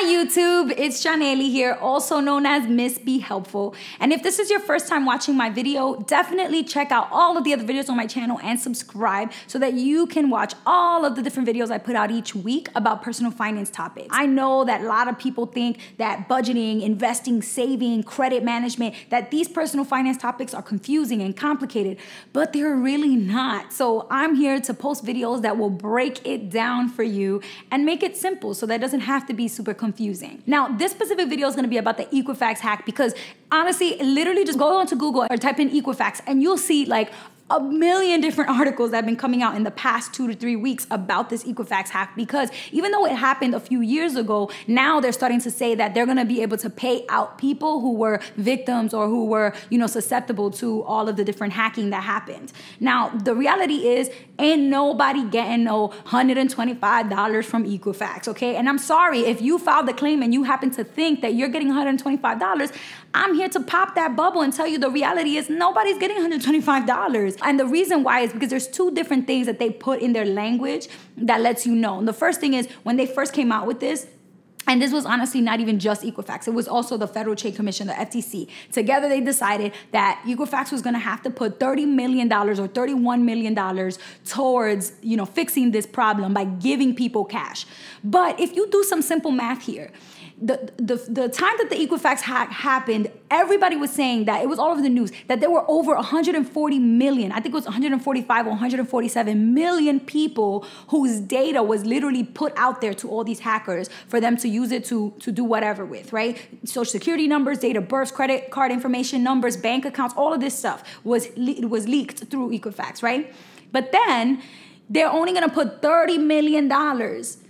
YouTube, it's Janely here, also known as MissBeHelpful. And if this is your first time watching my video, definitely check out all of the other videos on my channel and subscribe so that you can watch all of the different videos I put out each week about personal finance topics. I know that a lot of people think that budgeting, investing, saving, credit management, that these personal finance topics are confusing and complicated, but they're really not. So I'm here to post videos that will break it down for you and make it simple so that it doesn't have to be super confusing. Now, this specific video is going to be about the Equifax hack because honestly, literally just go onto Google or type in Equifax and you'll see like a million different articles that have been coming out in the past 2 to 3 weeks about this Equifax hack, because even though it happened a few years ago, now they're starting to say that they're going to be able to pay out people who were victims or who were, susceptible to all of the different hacking that happened. Now, the reality is ain't nobody getting no $125 from Equifax, okay? And I'm sorry if you filed the claim and you happen to think that you're getting $125, I'm here to pop that bubble and tell you the reality is nobody's getting $125. And the reason why is because there's two different things that they put in their language that lets you know. And the first thing is when they first came out with this, and this was honestly not even just Equifax. It was also the Federal Trade Commission, the FTC. Together, they decided that Equifax was going to have to put $30 million or $31 million towards, fixing this problem by giving people cash. But if you do some simple math here, the time that the Equifax hack happened, everybody was saying that it was all over the news that there were over 140 million, I think it was 145 or 147 million people whose data was literally put out there to all these hackers for them to use it to do whatever with, right? Social security numbers, date of birth, credit card information, numbers, bank accounts, all of this stuff was leaked through Equifax, right? But then they're only going to put $30 million.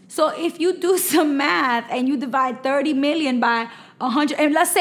So if you do some math and you divide 30 million by 100, and let's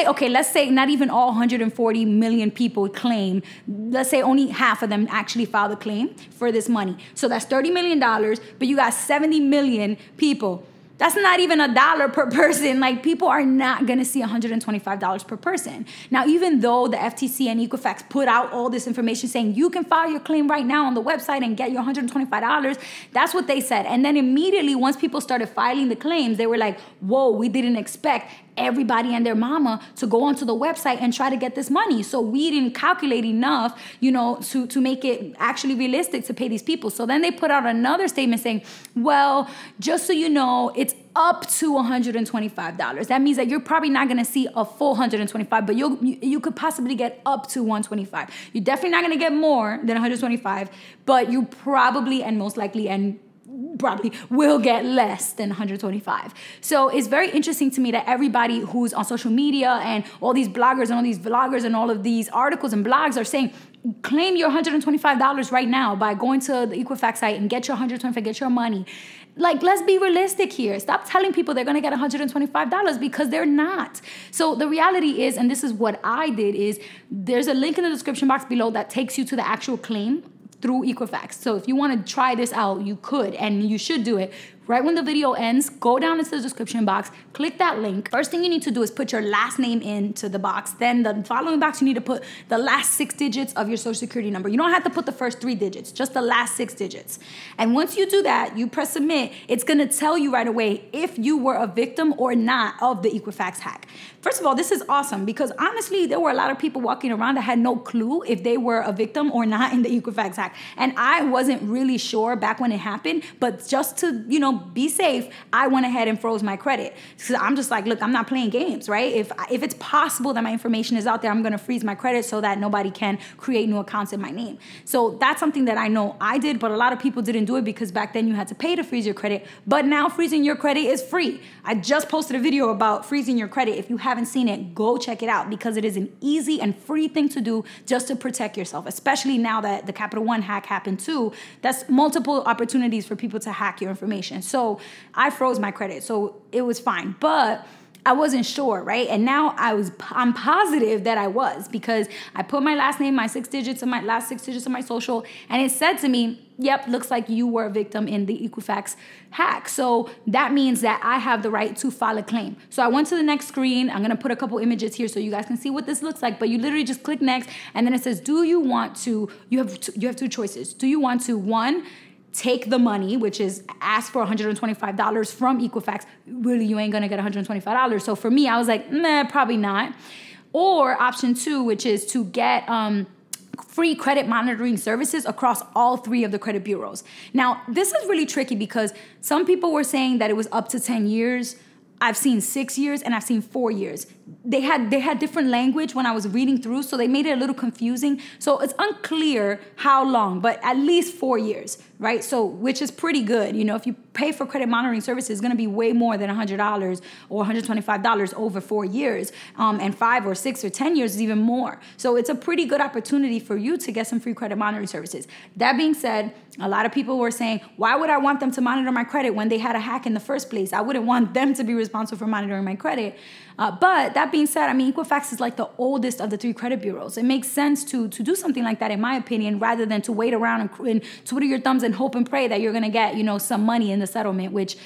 say not even all 140 million people claim, let's say only half of them actually filed a claim for this money. So that's $30 million, but you got 70 million people. That's not even $1 per person. Like, people are not going to see $125 per person. Now, even though the FTC and Equifax put out all this information saying you can file your claim right now on the website and get your $125, that's what they said. And then immediately, once people started filing the claims, they were like, whoa, we didn't expect everybody and their mama to go onto the website and try to get this money. So we didn't calculate enough, to make it actually realistic to pay these people. So then they put out another statement saying, well, just so you know, it's up to $125. That means that you're probably not going to see a full $125, but you could possibly get up to $125. You're definitely not going to get more than $125, but you probably and most likely and probably will get less than $125. So it's very interesting to me that everybody who's on social media and all these bloggers and all these vloggers and all of these articles and blogs are saying, claim your $125 right now by going to the Equifax site and get your $125, get your money. Like, let's be realistic here. Stop telling people they're going to get $125 because they're not. So the reality is, and this is what I did, is there's a link in the description box below that takes you to the actual claim through Equifax. So if you want to try this out, you could, and you should do it. Right when the video ends, go down into the description box, click that link. First thing you need to do is put your last name into the box. Then the following box, you need to put the last 6 digits of your social security number. You don't have to put the first 3 digits, just the last 6 digits. And once you do that, you press submit, it's gonna tell you right away if you were a victim or not of the Equifax hack. First of all, this is awesome because honestly, there were a lot of people walking around that had no clue if they were a victim or not in the Equifax hack. And I wasn't really sure back when it happened, but just to, be safe, I went ahead and froze my credit. So I'm just like, look, I'm not playing games, right? If it's possible that my information is out there, I'm going to freeze my credit so that nobody can create new accounts in my name. So that's something that I know I did, but a lot of people didn't do it because back then you had to pay to freeze your credit. But now freezing your credit is free. I just posted a video about freezing your credit. If you haven't seen it, go check it out because it is an easy and free thing to do just to protect yourself, especially now that the Capital One hack happened too. That's multiple opportunities for people to hack your information. So I froze my credit, so it was fine. But I wasn't sure, right? And now I'm positive that I was because I put my last name, my 6 digits of my last 6 digits of my social, and it said to me, yep, looks like you were a victim in the Equifax hack. So that means that I have the right to file a claim. So I went to the next screen. I'm going to put a couple images here so you guys can see what this looks like, but you literally just click next, and then it says, do you want to, you have 2 choices. Do you want to, 1, take the money, which is ask for $125 from Equifax. Really, you ain't gonna get $125. So for me, I was like, nah, probably not. Or option 2, which is to get free credit monitoring services across all 3 of the credit bureaus. Now, this is really tricky because some people were saying that it was up to 10 years. I've seen 6 years and I've seen 4 years. They had different language when I was reading through, so they made it a little confusing. So it's unclear how long, but at least 4 years, right? So, which is pretty good. You know, if you pay for credit monitoring services, it's gonna be way more than $100 or $125 over 4 years. And 5 or 6 or 10 years is even more. So it's a pretty good opportunity for you to get some free credit monitoring services. That being said, a lot of people were saying, why would I want them to monitor my credit when they had a hack in the first place? I wouldn't want them to be responsible for monitoring my credit. But that being said, I mean, Equifax is like the oldest of the 3 credit bureaus. It makes sense to do something like that, in my opinion, rather than to wait around and twiddle your thumbs and hope and pray that you're going to get, some money in the settlement, which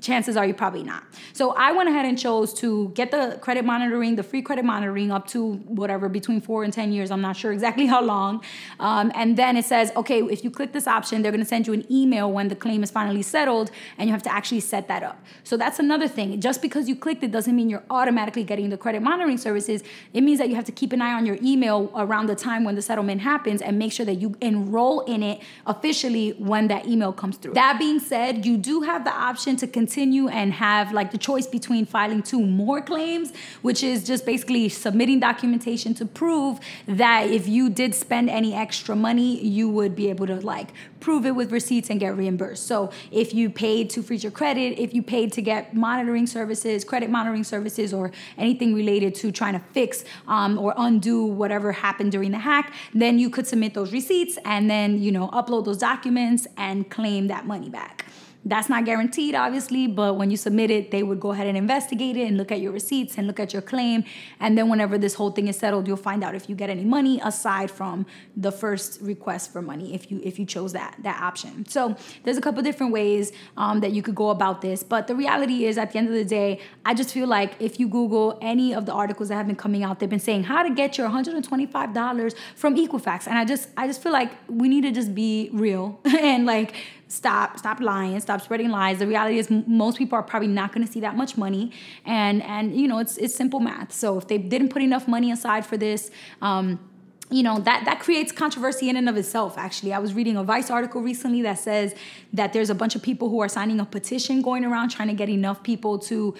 chances are you're probably not. So I went ahead and chose to get the credit monitoring, the free credit monitoring up to whatever, between 4 and 10 years. I'm not sure exactly how long. And then it says, okay, if you click this option, they're going to send you an email when the claim is finally settled, and you have to actually set that up. So that's another thing. Just because you clicked it doesn't mean you're automatically getting the credit monitoring services. It means that you have to keep an eye on your email around the time when the settlement happens and make sure that you enroll in it officially when that email comes through. That being said, you do have the option to continue and have like the choice between filing 2 more claims, which is just basically submitting documentation to prove that if you did spend any extra money, you would be able to like prove it with receipts and get reimbursed. So if you paid to freeze your credit, if you paid to get monitoring services, credit monitoring services, or anything related to trying to fix or undo whatever happened during the hack, then you could submit those receipts and then, upload those documents and claim that money back. That's not guaranteed, obviously, but when you submit it, they would go ahead and investigate it and look at your receipts and look at your claim. And then whenever this whole thing is settled, you'll find out if you get any money aside from the first request for money, if you chose that option. So there's a couple different ways that you could go about this. But the reality is, at the end of the day, I just feel like if you Google any of the articles that have been coming out, they've been saying how to get your $125 from Equifax. And I just feel like we need to just be real and like, Stop lying, stop spreading lies. The reality is most people are probably not going to see that much money. And it's simple math. So if they didn't put enough money aside for this, that creates controversy in and of itself, actually. I was reading a Vice article recently that says that there's a bunch of people who are signing a petition going around trying to get enough people to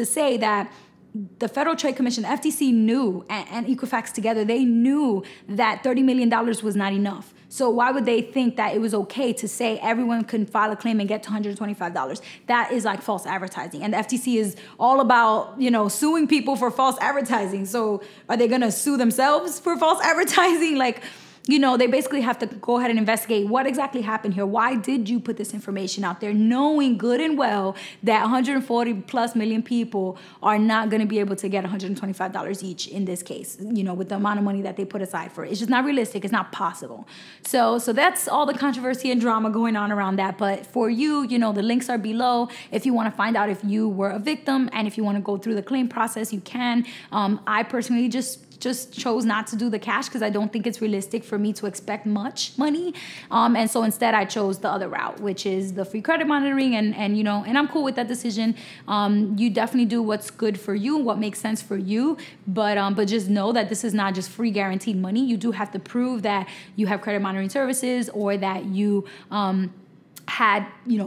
say that the Federal Trade Commission, the FTC knew, and Equifax together, they knew that $30 million was not enough. So why would they think that it was okay to say everyone can file a claim and get to $125? That is like false advertising. And the FTC is all about, suing people for false advertising. So are they going to sue themselves for false advertising? Like, they basically have to go ahead and investigate what exactly happened here. Why did you put this information out there, knowing good and well that 140 plus million people are not going to be able to get $125 each in this case, with the amount of money that they put aside for it. It's just not realistic. It's not possible. So that's all the controversy and drama going on around that. But for you, the links are below. If you want to find out if you were a victim and if you want to go through the claim process, you can. I personally just chose not to do the cash because I don't think it's realistic for me to expect much money. And so instead I chose the other route, which is the free credit monitoring. And I'm cool with that decision. You definitely do what's good for you, what makes sense for you. But just know that this is not just free guaranteed money. You do have to prove that you have credit monitoring services or that you had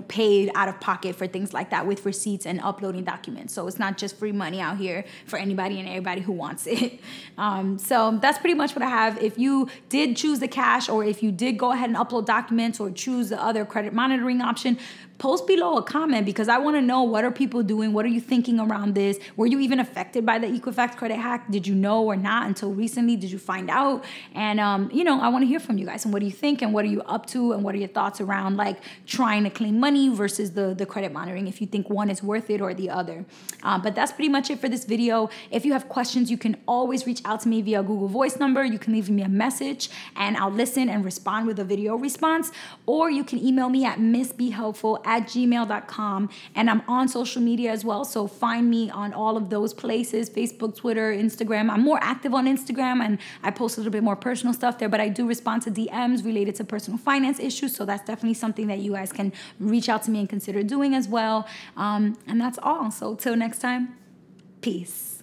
paid out of pocket for things like that with receipts and uploading documents. So it's not just free money out here for anybody and everybody who wants it. So that's pretty much what I have. If you did choose the cash, or if you did go ahead and upload documents or choose the other credit monitoring option, post below a comment, because I want to know, what are people doing? What are you thinking around this? Were you even affected by the Equifax credit hack? Did you know or not until recently? Did you find out? And, I want to hear from you guys. And what do you think? And what are you up to? And what are your thoughts around like trying to claim money versus the credit monitoring, if you think one is worth it or the other? But that's pretty much it for this video. If you have questions, you can always reach out to me via Google Voice number. You can leave me a message and I'll listen and respond with a video response. Or you can email me at MissBeHelpful MissBeHelpful@gmail.com. And I'm on social media as well, so find me on all of those places: Facebook, Twitter, Instagram. I'm more active on Instagram, and I post a little bit more personal stuff there, but I do respond to DMs related to personal finance issues, so that's definitely something that you guys can reach out to me and consider doing as well. And that's all. So till next time, peace.